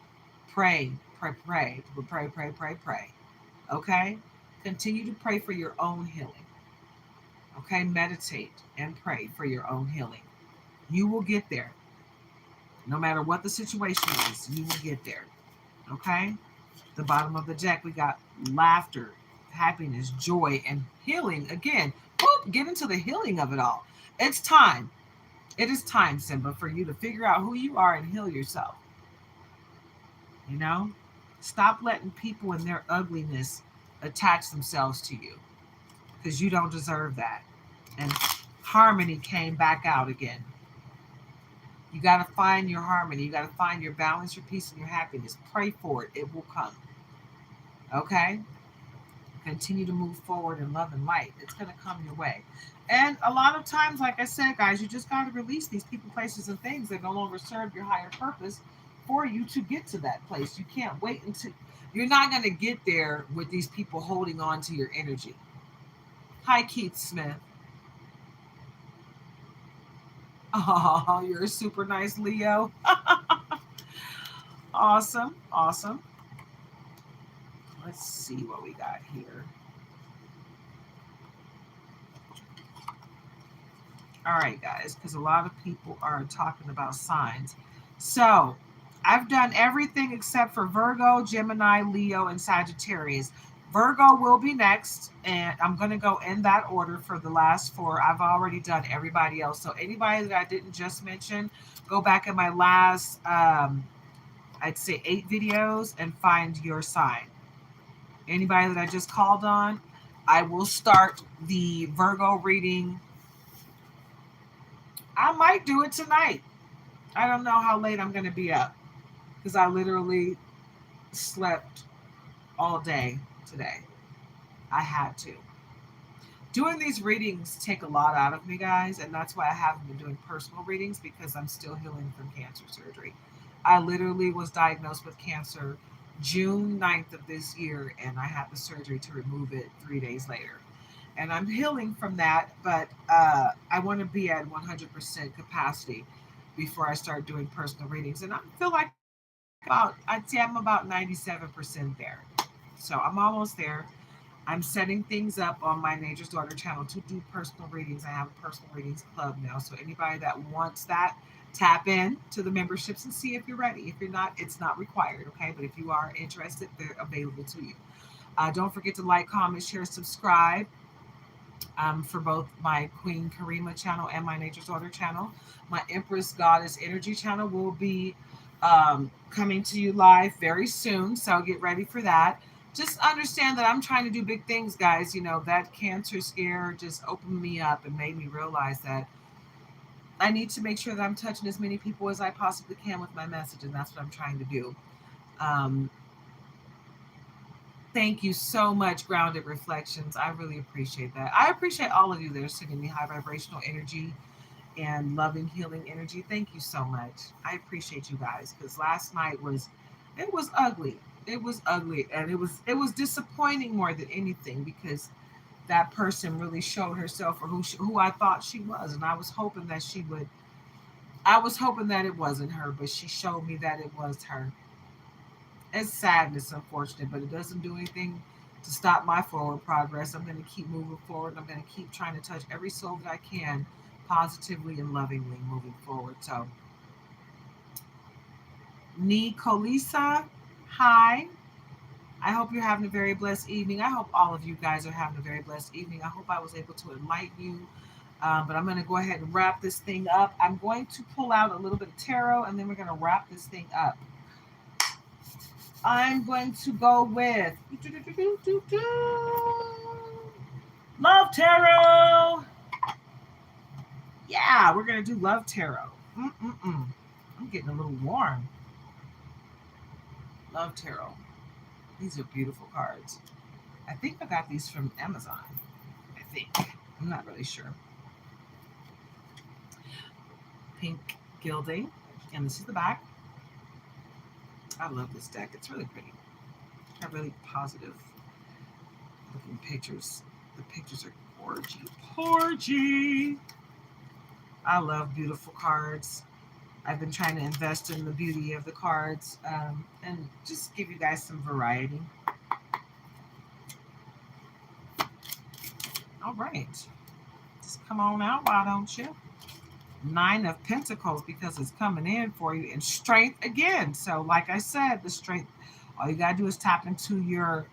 Pray, pray, pray, pray, pray, pray, pray. Okay? Continue to pray for your own healing. Okay, meditate and pray for your own healing. You will get there. No matter what the situation is, you will get there. Okay? The bottom of the deck, we got laughter, happiness, joy, and healing. Again, whoop, get into the healing of it all. It's time. It is time, Simba, for you to figure out who you are and heal yourself. You know? Stop letting people and their ugliness attach themselves to you because you don't deserve that. And harmony came back out again. You got to find your harmony. You got to find your balance, your peace, and your happiness. Pray for it. It will come. Okay? Continue to move forward in love and light. It's going to come your way. And a lot of times, like I said, guys, you just got to release these people, places, and things that no longer serve your higher purpose for you to get to that place. You can't wait until you're not going to get there with these people holding on to your energy. Hi, Keith Smith. Oh, you're a super nice Leo. Awesome. Awesome. Let's see what we got here. All right, guys, because a lot of people are talking about signs. So I've done everything except for Virgo, Gemini, Leo, and Sagittarius. Virgo will be next, and I'm going to go in that order for the last four. I've already done everybody else. So anybody that I didn't just mention, go back in my last, I'd say 8 videos and find your sign. Anybody that I just called on, I will start the Virgo reading. I might do it tonight. I don't know how late I'm going to be up because I literally slept all day today. I had to. Doing these readings take a lot out of me, guys, and that's why I haven't been doing personal readings because I'm still healing from cancer surgery. I literally was diagnosed with cancer June 9th of this year, and I had the surgery to remove it 3 days later. And I'm healing from that, but I want to be at 100% capacity before I start doing personal readings. And I feel like I'd say I'm about 97% there. So I'm almost there. I'm setting things up on my Nature's Daughter channel to do personal readings. I have a personal readings club now. So anybody that wants that, tap in to the memberships and see if you're ready. If you're not, it's not required, okay? But if you are interested, they're available to you. Don't forget to like, comment, share, subscribe for both my Queen Karima channel and my Nature's Daughter channel. My Empress Goddess Energy channel will be coming to you live very soon. So get ready for that. Just understand that I'm trying to do big things, guys. You know, that cancer scare just opened me up and made me realize that I need to make sure that I'm touching as many people as I possibly can with my message. And that's what I'm trying to do. Um, Thank you so much, Grounded Reflections. I really appreciate that. I appreciate all of you that are sending me high vibrational energy and loving, healing energy. Thank you so much. I appreciate you guys because last night it was ugly. It was ugly, and it was disappointing more than anything because that person really showed herself for who I thought she was, and I was hoping that she would. I was hoping that it wasn't her, but she showed me that it was her. It's sadness, unfortunate, but it doesn't do anything to stop my forward progress. I'm going to keep moving forward. I'm going to keep trying to touch every soul that I can positively and lovingly moving forward. So, Nicolisa, hi. I hope you're having a very blessed evening. I hope all of you guys are having a very blessed evening. I hope I was able to enlighten you. But I'm going to go ahead and wrap this thing up. I'm going to pull out a little bit of tarot and then we're going to wrap this thing up. I'm going to go with Love Tarot. Yeah, we're going to do Love Tarot. I'm getting a little warm. Love Tarot. These are beautiful cards. I think I got these from Amazon. I think. I'm not really sure. Pink gilding. And this is the back. I love this deck. It's really pretty. Got really positive looking pictures. The pictures are gorgy. Porgy. I love beautiful cards. I've been trying to invest in the beauty of the cards and just give you guys some variety. All right. Come on out, why don't you? Nine of Pentacles, because it's coming in for you. And strength again. So like I said, the strength, all you got to do is tap into your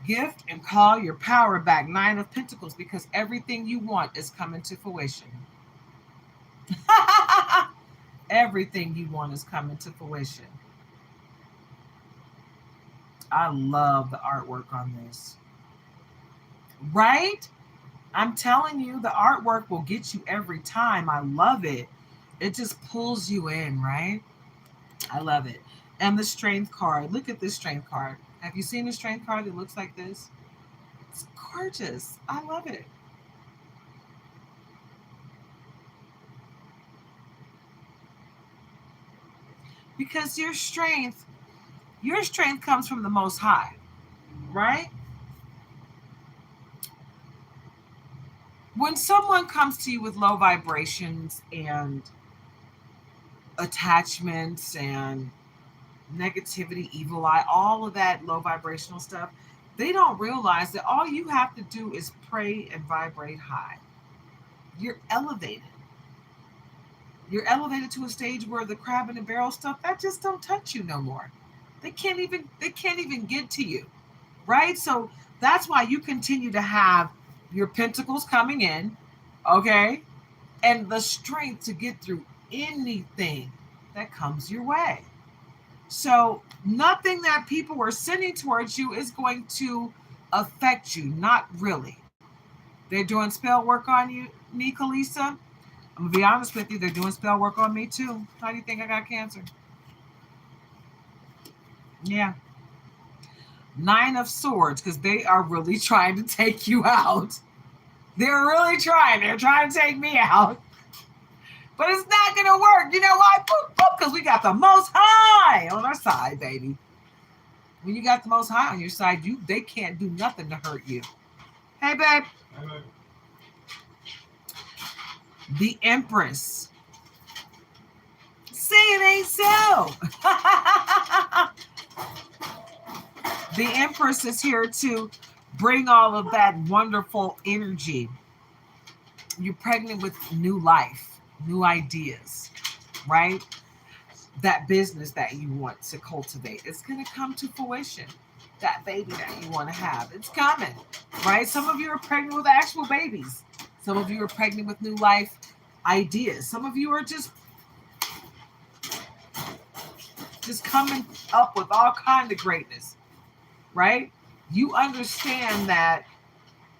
gift and call your power back. Nine of Pentacles, because everything you want is coming to fruition. Everything you want is coming to fruition. I love the artwork on this. Right? I'm telling you, the artwork will get you every time. I love it. It just pulls you in, right? I love it. And the strength card. Look at this strength card. Have you seen a strength card that looks like this? It's gorgeous. I love it. Because your strength comes from the Most High, right? When someone comes to you with low vibrations and attachments and negativity, evil eye, all of that low vibrational stuff, they don't realize that all you have to do is pray and vibrate high. You're elevated. You're elevated to a stage where the crab in the barrel stuff, that just don't touch you no more. They can't even get to you. Right? So that's why you continue to have your pentacles coming in, okay? And the strength to get through anything that comes your way. So nothing that people are sending towards you is going to affect you. Not really. They're doing spell work on you, Nika Lisa. I'm gonna be honest with you, they're doing spell work on me too. How do you think I got cancer? Yeah. Nine of Swords, because they are really trying to take you out. They're really trying. They're trying to take me out. But it's not going to work. You know why? Because we got the Most High on our side, baby. When you got the Most High on your side, they can't do nothing to hurt you. Hey, babe. The Empress. Say it ain't so. The Empress is here to bring all of that wonderful energy. You're pregnant with new life, new ideas, right? That business that you want to cultivate, it's going to come to fruition. That baby that you want to have, it's coming, right? Some of you are pregnant with actual babies. Some of you are pregnant with new life ideas. Some of you are just coming up with all kind of greatness, right? You understand that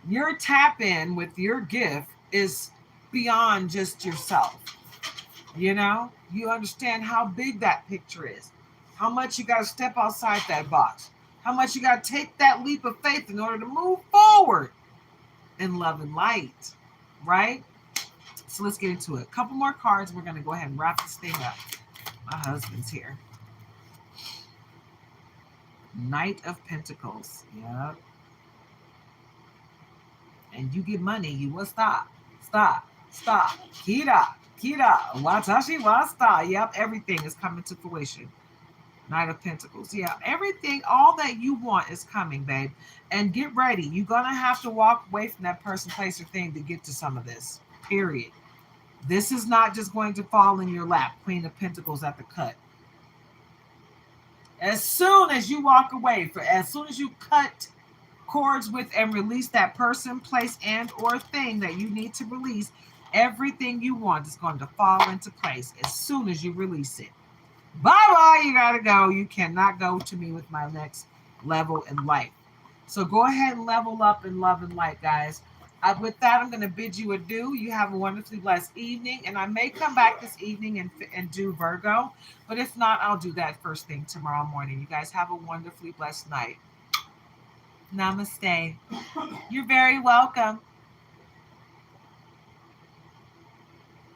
your tap in with your gift is beyond just yourself. You know, you understand how big that picture is, how much you got to step outside that box, how much you got to take that leap of faith in order to move forward in love and light, right? So let's get into it. A couple more cards. We're going to go ahead and wrap this thing up. My husband's here. Knight of Pentacles. Yep. And you get money, you will stop. Kira, watashi wa sta. Yep, everything is coming to fruition. Knight of Pentacles. Yeah, everything, all that you want is coming, babe. And get ready. You're going to have to walk away from that person, place, or thing to get to some of this. Period. This is not just going to fall in your lap. Queen of Pentacles at the cut. As soon as you walk away, as soon as you cut cords with and release that person, place, and or thing that you need to release, everything you want is going to fall into place as soon as you release it. Bye-bye, you gotta go. You cannot go to me with my next level in life. So go ahead and level up in love and light, guys. With that, I'm going to bid you adieu. You have a wonderfully blessed evening, and I may come back this evening and do Virgo, but if not, I'll do that first thing tomorrow morning. You guys have a wonderfully blessed night. Namaste. You're very welcome.